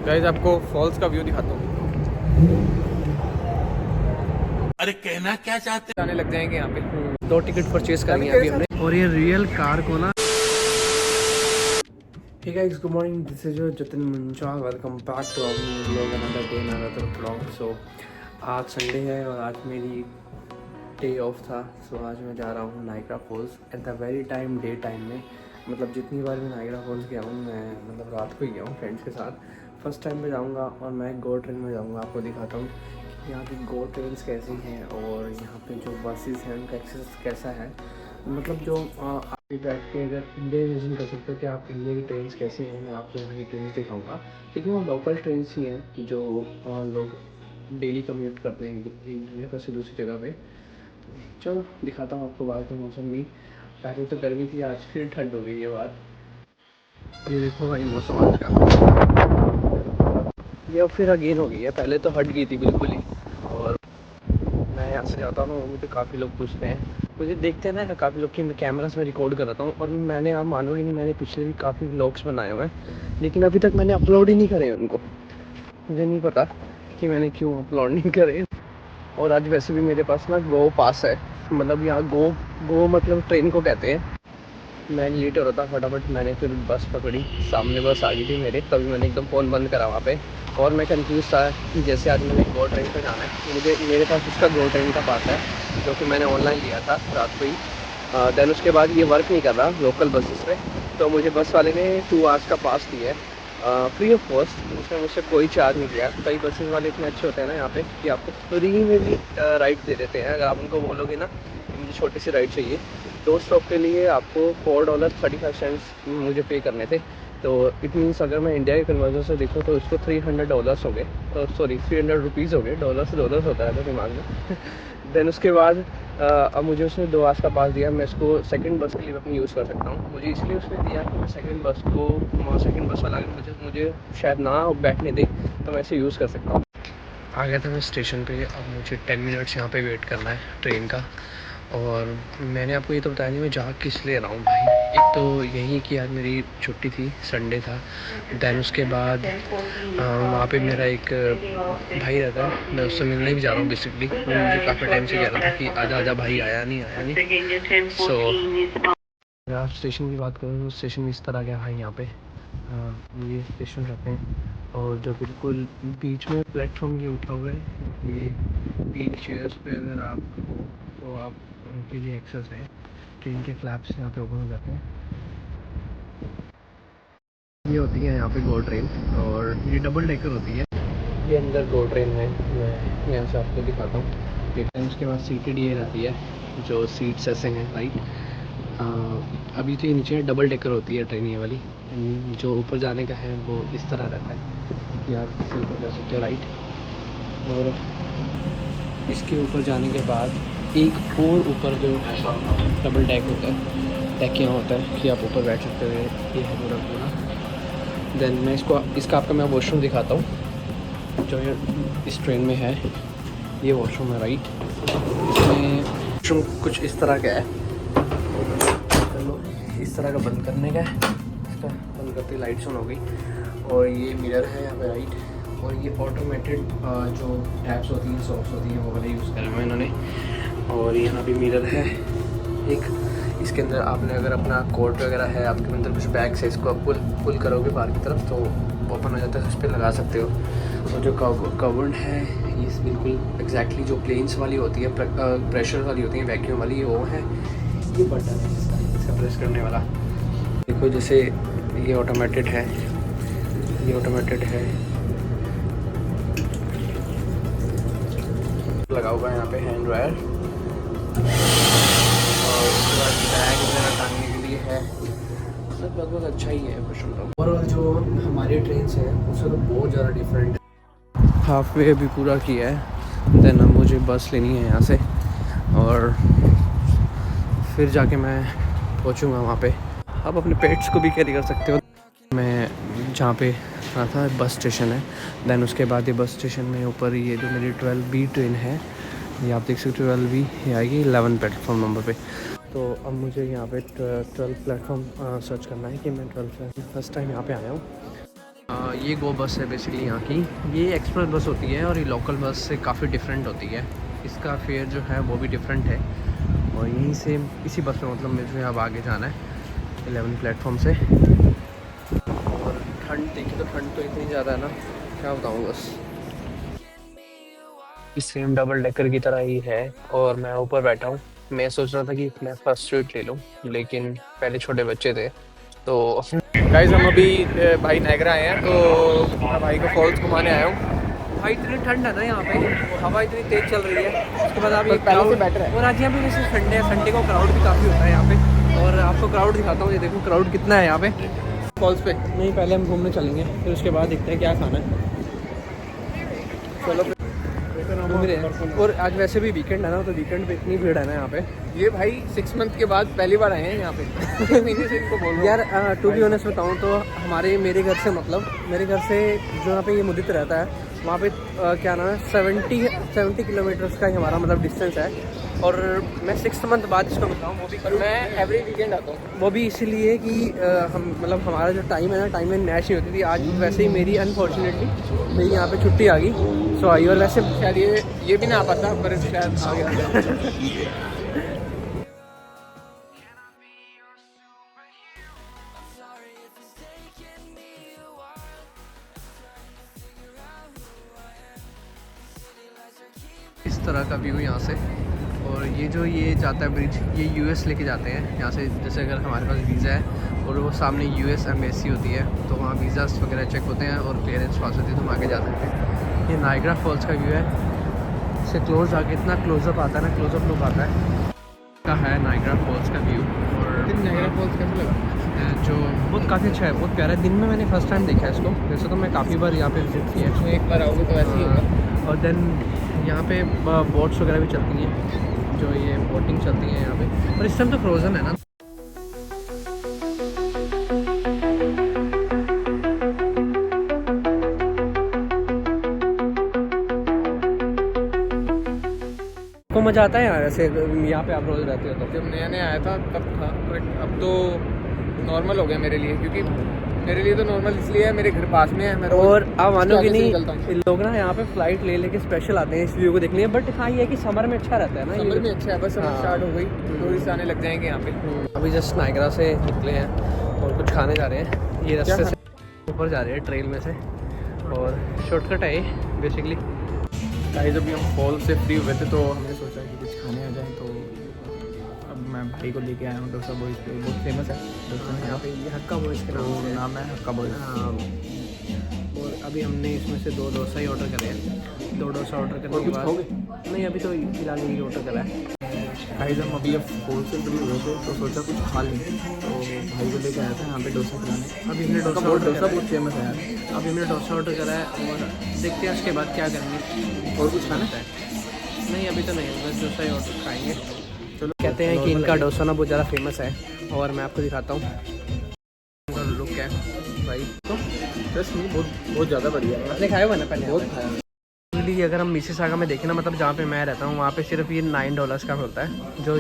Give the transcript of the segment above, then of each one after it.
Guys आपको false का view दिखाता हूँ। अरे कहना क्या चाहते जाने लग जाएंगे यहाँ पे। 2 टिकट परचेज करी है अभी हमने, और ये रियल कार को ना। Hey guys, good morning. This is your Jatin Munchal. Welcome back to our new vlog, another day, another vlog. So आज संडे है और आज मेरी डे ऑफ था। सो आज मैं जा रहा हूँ Niagara Falls at the very time day time में। मतलब जितनी बार मैं नाइग्रा फॉल्स गया हूँ मैं मतलब रात को ही गया हूँ फ्रेंड्स के साथ। फर्स्ट टाइम पे जाऊँगा और मैं गो ट्रेन में जाऊँगा। आपको दिखाता हूँ कि यहाँ की गो ट्रेन्स कैसी हैं और यहाँ पे जो बसेस हैं उनका एक्सेस कैसा है। मतलब जो आप भी बैठ के अगर इंडिया विजिट कर सकते हो कि आप इंडिया की ट्रेन कैसी हैं। मैं आपको यहाँ की ट्रेन दिखाऊंगा क्योंकि वो लोकल ट्रेन ही हैं जो लोग डेली कम्यूट करते हैं एक जगह से दूसरी जगह पे। चलो दिखाता हूँ आपको। बाहर का मौसम भी पहले तो गर्मी थी, आज फिर ठंड हो गई है बाहर। ये देखो भाई मौसम आज का, ये अब फिर अगेन हो गई है। पहले तो हट गई थी बिल्कुल ही। और मैं यहाँ से जाता हूँ, मुझे काफ़ी लोग पूछते हैं, मुझे देखते हैं ना काफ़ी लोग कि मैं कैमरा से रिकॉर्ड कराता हूँ। और मैंने, आप मानोगे नहीं, मैंने पिछले भी काफ़ी व्लॉग्स बनाए हुए हैं लेकिन अभी तक मैंने अपलोड ही नहीं करे उनको। मुझे नहीं पता कि मैंने क्यों अपलोड नहीं करे। और आज वैसे भी मेरे पास ना गो पास है, मतलब यहाँ गो मतलब ट्रेन को कहते हैं। मैं लेट हो रहा था, फटाफट मैंने फिर बस पकड़ी। सामने बस आ गई थी मेरे, तभी मैंने एकदम फ़ोन बंद करा वहाँ पे। और मैं कंफ्यूज था कि जैसे आज मैंने गो ट्रेन पे जाना है, मेरे पास उसका गो ट्रेन का पास है जो कि मैंने ऑनलाइन लिया था रात को ही। देन उसके बाद ये वर्क नहीं कर रहा लोकल बसेस पे, तो मुझे बस वाले ने 2 आवर्स का पास दिया है फ्री ऑफ कॉस्ट। उसमें मुझसे कोई चार्ज नहीं लिया। कई बसेस वाले इतने अच्छे होते हैं ना यहाँ पे कि आपको फ्री में भी राइड दे देते हैं। अगर आप उनको बोलोगे ना कि मुझे छोटी सी राइड चाहिए, 2 स्टॉप के लिए आपको $4.35 मुझे पे करने थे। तो इट मीन्स अगर मैं इंडिया के कन्वर्जन से देखूँ तो उसको $300 हो गए, सॉरी $300 हो गए। डॉलर से डॉलर होता है तो दिमाग में देन उसके बाद अब मुझे उसने 2 आवर्स का पास दिया। मैं इसको सेकंड बस के लिए अपनी यूज़ कर सकता हूँ। मुझे इसलिए उसने दिया कि मैं सेकंड बस वाला अगर मुझे शायद ना बैठने दे तो मैं इसे यूज़ कर सकता हूँ। आ गया था मैं स्टेशन पे। अब मुझे 10 मिनट्स यहाँ पे वेट करना है ट्रेन का। और मैंने आपको ये तो बताया नहीं मैं जा किस लिए रहा हूँ भाई। एक तो यही कि आज मेरी छुट्टी थी, संडे था। दैन उसके बाद वहाँ पे मेरा एक भाई रहता है, मैं उससे मिलने भी जा रहा हूँ बेसिकली। वो मुझे काफ़ी टाइम से कह रहा था कि आजा आजा भाई, आया नहीं। सो अगर आप स्टेशन की बात करें तो स्टेशन इस तरह का है यहाँ पे। ये स्टेशन रहते हैं और जो बिल्कुल बीच में प्लेटफॉर्म ये उठा हुआ है। ये 3 चेयर्स पे अगर आप हो तो आप उनके लिए एक्सेस है। ट्रेन के फ्लैप्स यहाँ पे ओपन हो जाते हैं। ये होती है यहाँ पे गो ट्रेन और ये डबल डेकर होती है। ये अंदर गो ट्रेन है, मैं यहाँ से आपको दिखाता हूँ। ये उसके बाद सीटेड ये रहती है, जो सीट्स ऐसे हैं राइट। अभी तो ये नीचे डबल डेकर होती है ट्रेन ये वाली। जो ऊपर जाने का है वो इस तरह रहता है कि आप इससे ऊपर जा सकते हो राइट। और इसके ऊपर जाने के बाद एक और ऊपर जो डबल डेक होता है, डेक यहाँ होता है कि आप ऊपर बैठ सकते हो। ये है पूरा पूरा। देन मैं इसका आपका मैं वॉशरूम दिखाता हूँ जो ये इस ट्रेन में है। ये वॉशरूम है राइट। इसमें वॉशरूम कुछ इस तरह का है, चलो इस तरह का बंद करने का है। इसका बंद करते लाइट्स ऑन हो गई। और ये मिरर है यहाँ पे राइट। और ये ऑटोमेटेड जो टैप्स होती हैं, सॉक्स होती हैं, वो वाले यूज़ करे हुए हैं इन्होंने। और यहाँ भी मिरर है एक। इसके अंदर आपने अगर अपना कोट वगैरह है, आपके अंदर कुछ बैग्स है, इसको आप पुल करोगे बाहर की तरफ तो ओपन हो जाता है, उस पर लगा सकते हो। और जो कवर्ड है ये बिल्कुल एग्जैक्टली जो प्लेन्स वाली होती है, प्रेशर वाली होती है, वैक्यूम वाली, वो है। ये बटन है इसका प्रेस करने वाला। देखो जैसे ये ऑटोमेटेड है, ये ऑटोमेटेड है, लगा हुआ है यहाँ पे हैंड ड्रायर। और उसके बाद बैग वगैरह टांगने के लिए है। सब लगभग अच्छा ही है कुछ। और जो हमारी ट्रेन है उससे तो बहुत ज़्यादा डिफरेंट है। हाफ वे अभी पूरा किया है। देन अब मुझे बस लेनी है यहाँ से और फिर जाके मैं पहुँचूँगा वहाँ पे। आप अपने पेट्स को भी कैरी कर सकते हो। मैं जहाँ पे रहा था बस स्टेशन है। देन उसके बाद ये बस स्टेशन में ऊपर ये जो मेरी 12B ट्रेन है, ये आप देख सकते हो 12B, ये आएगी 11 प्लेटफॉर्म नंबर पे। तो अब मुझे यहाँ पे 12 प्लेटफॉर्म सर्च करना है कि मैं 12 फर्स्ट टाइम यहाँ पे आया हूँ। ये गो बस है बेसिकली यहाँ की। ये एक्सप्रेस बस होती है और ये लोकल बस से काफ़ी डिफरेंट होती है। इसका फेयर जो है वो भी डिफरेंट है। और यहीं से इसी बस में मतलब मुझे अब आगे जाना है 11 प्लेटफॉर्म से। और ठंड देखी तो ठंड तो इतनी ज़्यादा है ना, क्या बताऊँ बस। सेम डबल डेकर की तरह ही है और मैं ऊपर बैठा हूँ। मैं सोच रहा था कि मैं फर्स्ट सीट ले लूँ, लेकिन पहले छोटे बच्चे थे तो गाइस हम अभी भाई नायगरा आए हैं, तो मैं भाई को फॉल्स घुमाने आया हूँ। भाई इतनी ठंड है ना यहाँ पे, हवा इतनी तेज़ चल रही है। उसके बाद आप ये पहले से बेटर है। और आज यहाँ पे जैसे संडे है, संडे को क्राउड भी काफ़ी होता है यहाँ पे। और आपको क्राउड दिखाता हूँ, ये देखो क्राउड कितना है यहाँ पे फॉल्स पे। नहीं, पहले हम घूमने चलेंगे, फिर उसके बाद देखते हैं क्या खाना है। चलो घूम रहे हैं। और आज वैसे भी वीकेंड है ना, तो वीकेंड पे इतनी भीड़ है ना यहाँ पे। ये भाई 6 मंथ के बाद पहली बार आए हैं यहाँ पे। 1 महीने से इनको बोल रहा हूँ। यार टू बी ऑनेस्ट बताऊँ तो मेरे घर से मतलब मेरे घर से जो यहाँ पे ये मुदित रहता है वहाँ पे क्या नाम है 70 किलोमीटर्स का ही हमारा मतलब डिस्टेंस है। और मैं 6 मंथ बाद इसको बताऊँ वो भी मैं एवरी वीकेंड आता हूँ। वो भी इसलिए कि हम मतलब हमारा जो टाइम है ना, टाइम में मैच नहीं होती थी। आज वैसे ही मेरी अनफॉर्चुनेटली मेरी यहाँ पे छुट्टी आ गई, सो आई। और वैसे शायद ये भी ना आ पाता, पर शायद आ गया। इस तरह का व्यू यहाँ से। और ये जाता है ब्रिज, ये यूएस लेके जाते हैं यहाँ से। जैसे अगर हमारे पास वीज़ा है और वो सामने यूएस एम्बेसी होती है तो वहाँ वीज़ास वगैरह चेक होते हैं और क्लियरेंस पास होती है तो हम आगे जा सकते हैं। ये नायग्रा फॉल्स का व्यू है। इससे क्लोज आके इतना क्लोजअप आता है ना, क्लोजअप लुक आता है का है नायग्रा फॉल्स का व्यू। और नायगरा फॉल्स कैसे लगा? जो बहुत काफ़ी अच्छा है, बहुत प्यारा है। दिन में मैंने फर्स्ट टाइम देखा है इसको, वैसे तो मैं काफ़ी बार यहाँ पे विजिट किया है। तो एक बार आओगे तो ऐसे ही होगा। और देन यहाँ पे बोट्स वगैरह भी चलती हैं, जो ये बोटिंग चलती है यहाँ पे। और इस टाइम तो फ्रोज़न है ना। को मज़ा आता है यार ऐसे, यहाँ पे आप रोज़ रहते हो तो। जब नया नया आया था तब था, बट अब तो नॉर्मल हो गया मेरे लिए, क्योंकि मेरे लिए तो नॉर्मल इसलिए है मेरे घर पास में है। मैं और आप मानोगे नहीं, निकलता हूँ। इन लोग ना यहाँ पे फ्लाइट ले लेके स्पेशल आते हैं इस व्यू को देखने। बट हाँ ये है कि समर में अच्छा रहता है ना, समर में अच्छा है। बस समर हाँ। स्टार्ट हो गई, टूरिस्ट आने लग जाएंगे यहाँ पे। अभी जस्ट नायग्रा से निकले हैं और कुछ खाने जा रहे हैं। ये रास्ते से ऊपर जा रहे हैं ट्रेल में से, और शॉर्टकट है ये बेसिकली। गाइस अभी हम फॉल से फ्री हुए थे तो हमने सोचा कि कुछ खाने आ जाए, तो अब मैं भाई को लेके आया हूँ डोसा बॉयज़ पे। बहुत फेमस है डोसा यहाँ पे, ये हक्का बॉयज़ के नाम से नाम है हक्का बॉयज़। और अभी हमने इसमें से 2 डोसा ही ऑर्डर करे हैं। 2 डोसा ऑर्डर करने के कुछ बाद खाओगे? नहीं, अभी तो फिलहाल यही ऑर्डर करा है। गाइस हम अभी अब फॉल से फ्री हुए थे तो सोचा कुछ खा लें, तो भाई को लेके आया था यहाँ पे डोसा खिलाने। अभी हमने डोसा डोसा ऑर्डर बहुत फेमस है यार। अभी हमने डोसा ऑर्डर करा है और देखते हैं उसके बाद क्या करेंगे। और कुछ खाना है? नहीं अभी तो नहीं, बस डोसा ही ऑर्डर खाएंगे। चलो कहते हैं कि इनका डोसा ना बहुत ज़्यादा फेमस है, और मैं आपको दिखाता हूँ लुक है भाई। तो बस नहीं, बहुत ज़्यादा बढ़िया है। आपने खाया हुआ ना पहले? बहुत खाया। एक्चुअली अगर हम मिसिसागा में देखें ना, मतलब जहाँ पे मैं रहता हूँ वहाँ पे सिर्फ ये $9 का होता है, जो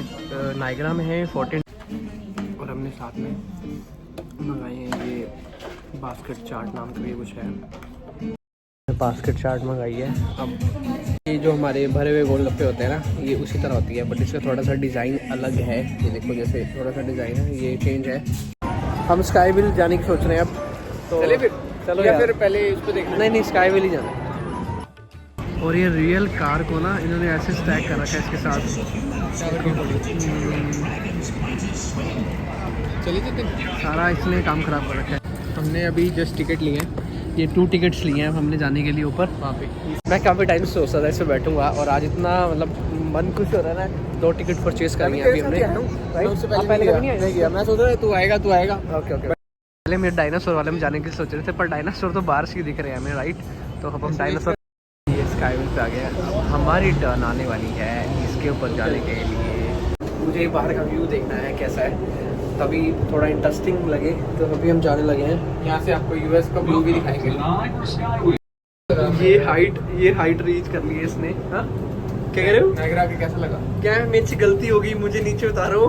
नायग्रा में है 14। और हमने साथ में मंगाए हैं ये बास्केट चाट नाम का ये कुछ है। बास्केट चाट मंगाई है। अब ये जो हमारे भरे हुए गोलगप्पे होते हैं ना, ये उसी तरह होती है, बट इसका थोड़ा सा डिज़ाइन अलग है। ये देखो जैसे थोड़ा सा डिज़ाइन है, ये चेंज है। हम स्काई विल जाने की सोच रहे हैं अब तो। चलिए फिर, चलो या यार। फिर पहले इस पे देखना। नहीं स्काई विल ही जाना है। और ये रियल कार को ना इन्होंने ऐसे स्टैक कर रखा है इसके साथ। चलिए चलते। सारा इसलिए काम ख़राब कर रखा है। हमने अभी जस्ट टिकट लिए हैं, ये 2 टिकट्स लिए हैं हमने जाने के लिए ऊपर वहाँ पे। मैं काफ़ी टाइम से सोच रहा था इसमें बैठूंगा, और आज इतना मतलब मन खुश हो रहा है ना। 2 टिकट परचेज करनी है अभी हमने। उससे पहले नहीं गया। मैं सोच रहा तू आएगा। ओके पहले मेरे डायनासोर वाले में जाने की सोच रहे थे, पर डायनासोर तो बाहर से ही दिख रहे हैं हमें, राइट। तो अब हम डायनासोर ये स्काई विल पे आ गए। अब हमारी टर्न आने वाली है इसके ऊपर जाने के लिए। मुझे बाहर का व्यू देखना है कैसा है, तभी थोड़ा इंटरेस्टिंग लगे, तो अभी हम जाने लगे हैं। यहाँ से आपको यूएस का व्यू भी दिखाएंगे। ये हाइट रीच कर ली है इसने। हाँ क्या कह रहे हो? नायगरा के कैसा लगा? क्या मेरे से गलती होगी, मुझे नीचे उतारो।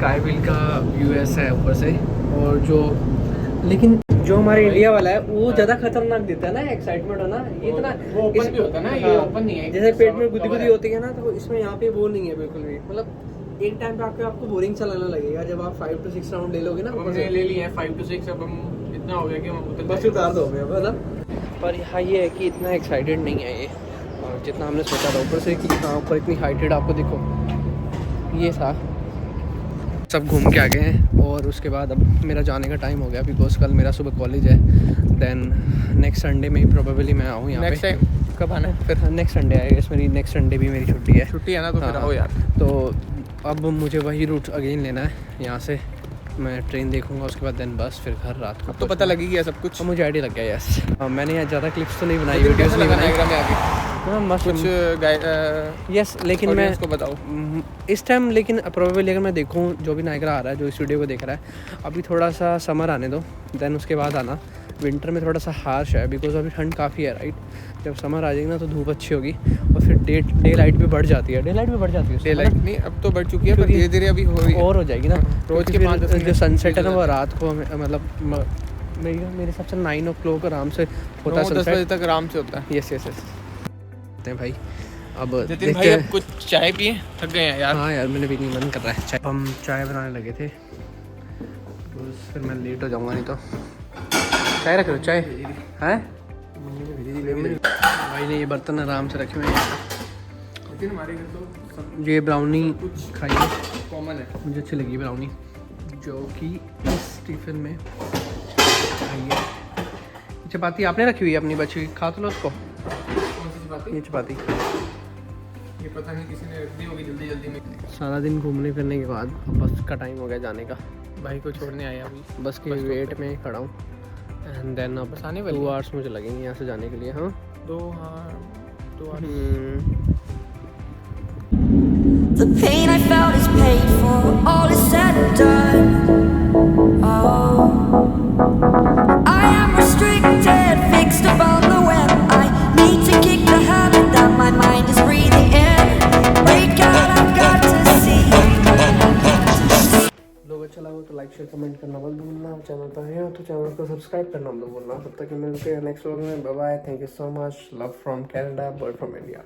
स्काई व्हील का व्यू ऐसा है ऊपर से, और जो लेकिन जो हमारे इंडिया वाला है वो ज़्यादा खतरनाक देता है ना, एक्साइटमेंट है ना, ये इतना वो ओपन भी होता है ना, ये ओपन नहीं है। जैसे पेट में गुदी होती है ना, तो इसमें यहाँ पे वो नहीं है बिल्कुल भी। मतलब एक टाइम पे आपको बोरिंग सा लगने लगेगा जब आप 5 to 6 राउंड ले लोगे ना। हमने ले लिया है 5 to 6, अब हम इतना हो गया कि हम बस उतार दो है ना। पर यहाँ ये है कि इतना एक्साइटेड नहीं है ये, और जितना हमने सोचा था ऊपर से कि हाँ ऊपर इतनी हाइटेड आपको दिखो, ये था। सब घूम के आ गए हैं और उसके बाद अब मेरा जाने का टाइम हो गया, बिकॉज कल मेरा सुबह कॉलेज है। देन नेक्स्ट संडे में ही प्रोबेबली मैं आऊँ यहाँ नेक्स्ट पे। टाइम कब आना है? फिर नेक्स्ट संडे आएगा, मेरी नेक्स्ट संडे भी मेरी छुट्टी है। छुट्टी है ना, तो फिर हाँ, आओ यार। तो अब मुझे वही रूट अगेन लेना है, यहाँ से मैं ट्रेन देखूंगा, उसके बाद देन बस, फिर घर रात को। तो पता लगी गया सब कुछ। अब मुझे आइडिया लग गया। यस, मैंने यहाँ ज़्यादा क्लिप्स तो नहीं बनाई, वीडियोस नहीं बनाई। में आगे हाँ मस्त कुछ यस, लेकिन मैं उसको बताओ इस टाइम, लेकिन प्रोबेबली अगर मैं देखूँ जो भी नायग्रा आ रहा है, जो इस वीडियो को देख रहा है, अभी थोड़ा सा समर आने दो, देन उसके बाद आना। विंटर में थोड़ा सा हार्श है, बिकॉज अभी ठंड काफ़ी है, राइट। जब समर आ जाएगी ना तो धूप अच्छी होगी, और फिर डे लाइट भी बढ़ जाती है। डे लाइट भी बढ़ जाती है, डे लाइट नहीं अब तो बढ़ चुकी है, पर धीरे धीरे अभी हो रही है और हो जाएगी ना। रोज के 5-10 जो सनसेट है ना वो रात को मतलब मेरे हिसाब से 9 o'clock आराम से होता है 10 बजे सनसेट। तक आराम से होता है। यस भाई, अब नितिन देखते भाई हैं। अब कुछ चाय पिए, थक गए हैं यार। हाँ यार, मैंने भी नहीं मन कर रहा है चाय। हम चाय बनाने लगे थे, बस फिर मैं लेट हो जाऊंगा, नहीं तो। चाय रख लो, चाय है भाई ने ये बर्तन आराम से रखे हुए हैं। लेकिन हमारे घर तो सब ये ब्राउनी खाइए, कॉमन है। मुझे अच्छी लगी ब्राउनी, जो कि इस टिफिन में खाइए। चपाती आपने रखी हुई है अपनी बच्ची, खा तो लो उसको। कौन सी चपाती? ये चपाती ये पता नहीं किसी ने रख दी होगी जल्दी जल्दी में। सारा दिन घूमने फिरने के बाद अब बस का टाइम हो गया जाने का। भाई को छोड़ने आया अभी, बस के वेट में खड़ा हूँ, एंड देन अब बस आने वाली 2 है। hours मुझे लगेंगे यहाँ से जाने के लिए। हाँ 2 hours। The pain I felt is paid for, all is said and done. Oh, I am restricted, fixed upon the web. I need to kick the habit that my mind is breathing in. Break out, I've got to see. लोग अच्छा लगा तो like share comment करना मत भूलना, channel पर है तो चैनल को सब्सक्राइब करना मत भूलना। तब तक मिलते हैं नेक्स्ट व्लॉग में। Bye bye, thank you so much, love from Canada, bird from India.